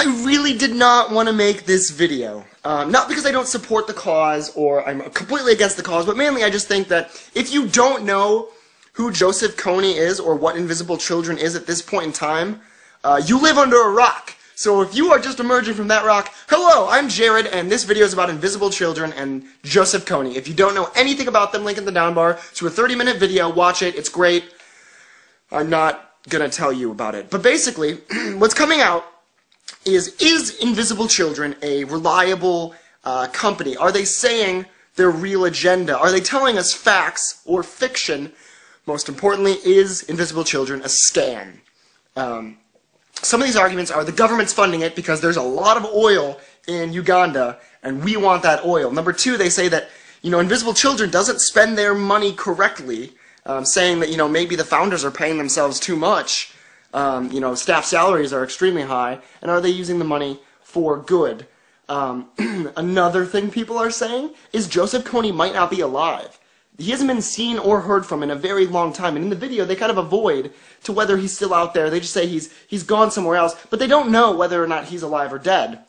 I really did not want to make this video. Not because I don't support the cause or I'm completely against the cause, but mainly I just think that if you don't know who Joseph Kony is or what Invisible Children is at this point in time, you live under a rock. So if you are just emerging from that rock, hello, I'm Jared, and this video is about Invisible Children and Joseph Kony. If you don't know anything about them, link in the down bar. It's a 30-minute video. Watch it. It's great. I'm not going to tell you about it. But basically, what's coming out is Invisible Children a reliable company? Are they saying their real agenda? Are they telling us facts or fiction? Most importantly, is Invisible Children a scam? Some of these arguments are the government's funding it because there's a lot of oil in Uganda and we want that oil. Number two, they say that, Invisible Children doesn't spend their money correctly, saying that, maybe the founders are paying themselves too much. Staff salaries are extremely high, and are they using the money for good? Another thing people are saying is Joseph Kony might not be alive. He hasn't been seen or heard from in a very long time, and in the video they kind of avoid to whether he's still out there. They just say he's gone somewhere else, but they don't know whether or not he's alive or dead.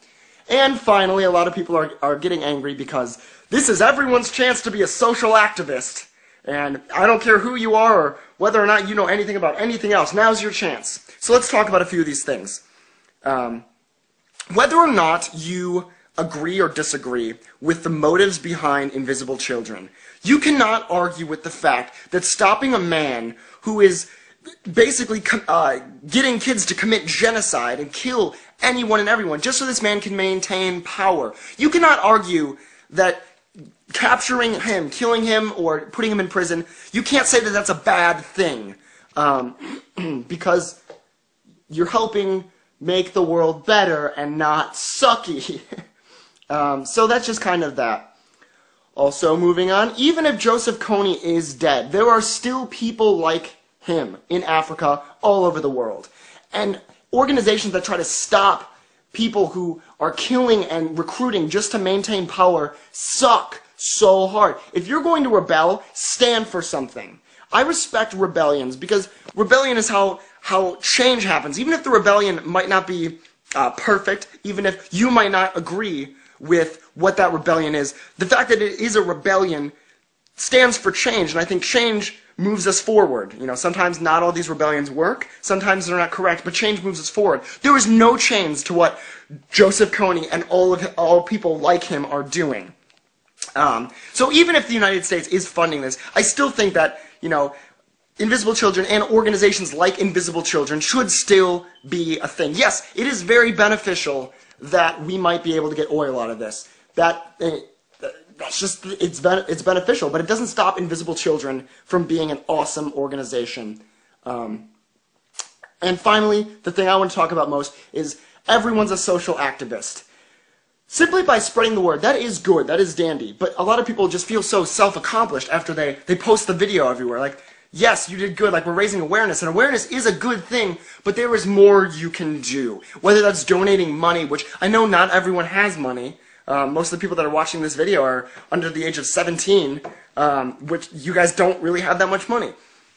And finally, a lot of people are getting angry because this is everyone's chance to be a social activist. And I don't care who you are or whether or not you know anything about anything else. Now's your chance. So let's talk about a few of these things. Whether or not you agree or disagree with the motives behind Invisible Children, you cannot argue with the fact that stopping a man who is basically getting kids to commit genocide and kill anyone and everyone just so this man can maintain power. You cannot argue that capturing him, killing him, or putting him in prison, you can't say that that's a bad thing, because you're helping make the world better and not sucky. So that's just kind of that. Also, moving on, even if Joseph Kony is dead, there are still people like him in Africa, all over the world. And organizations that try to stop people who are killing and recruiting just to maintain power suck so hard. If you're going to rebel, stand for something. I respect rebellions because rebellion is how change happens. Even if the rebellion might not be perfect, even if you might not agree with what that rebellion is, the fact that it is a rebellion stands for change, and I think change moves us forward. Sometimes not all these rebellions work, sometimes they're not correct, but change moves us forward. There is no change to what Joseph Kony and all people like him are doing. So even if the United States is funding this, I still think that, Invisible Children and organizations like Invisible Children should still be a thing. Yes, it is very beneficial that we might be able to get oil out of this. That's just, it's beneficial, but it doesn't stop Invisible Children from being an awesome organization. And finally, the thing I want to talk about most is everyone's a social activist. Simply by spreading the word, that is good, that is dandy, but a lot of people just feel so self-accomplished after they post the video everywhere. Like, yes, you did good, like we're raising awareness, and awareness is a good thing, but there is more you can do. Whether that's donating money, which I know not everyone has money. Most of the people that are watching this video are under the age of 17, which you guys don't really have that much money.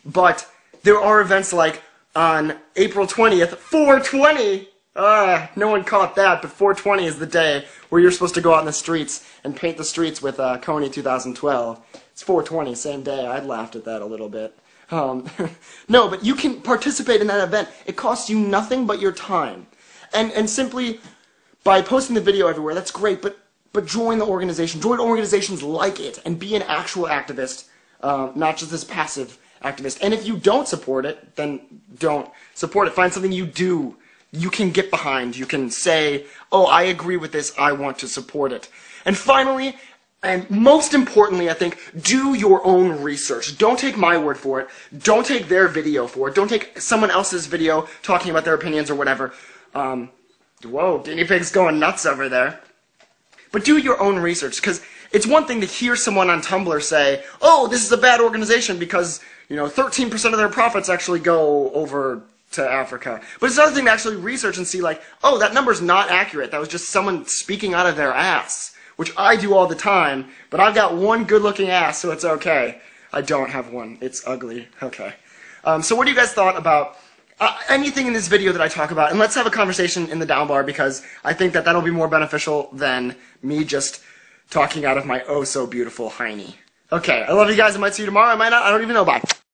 But there are events like on April 20th, 420! No one caught that, but 420 is the day where you're supposed to go out in the streets and paint the streets with Kony 2012. It's 420, same day. I laughed at that a little bit. No, but you can participate in that event. It costs you nothing but your time. And simply by posting the video everywhere, that's great, but join the organization. Join organizations like it and be an actual activist, not just this passive activist. And if you don't support it, then don't support it. Find something you can get behind. You can say, oh, I agree with this, I want to support it. And finally, and most importantly, I think, do your own research. Don't take my word for it. Don't take their video for it. Don't take someone else's video talking about their opinions or whatever. Whoa, guinea pig's going nuts over there. But do your own research, because it's one thing to hear someone on Tumblr say, oh, this is a bad organization because, 13% of their profits actually go over to Africa. But it's another thing to actually research and see, like, oh, that number's not accurate. That was just someone speaking out of their ass, which I do all the time, but I've got one good-looking ass, so it's okay. I don't have one. It's ugly. Okay. So what do you guys thought about anything in this video that I talk about, and let's have a conversation in the down bar, because I think that that'll be more beneficial than me just talking out of my oh so beautiful hiney. Okay, I love you guys. I might see you tomorrow. I might not. I don't even know. Bye.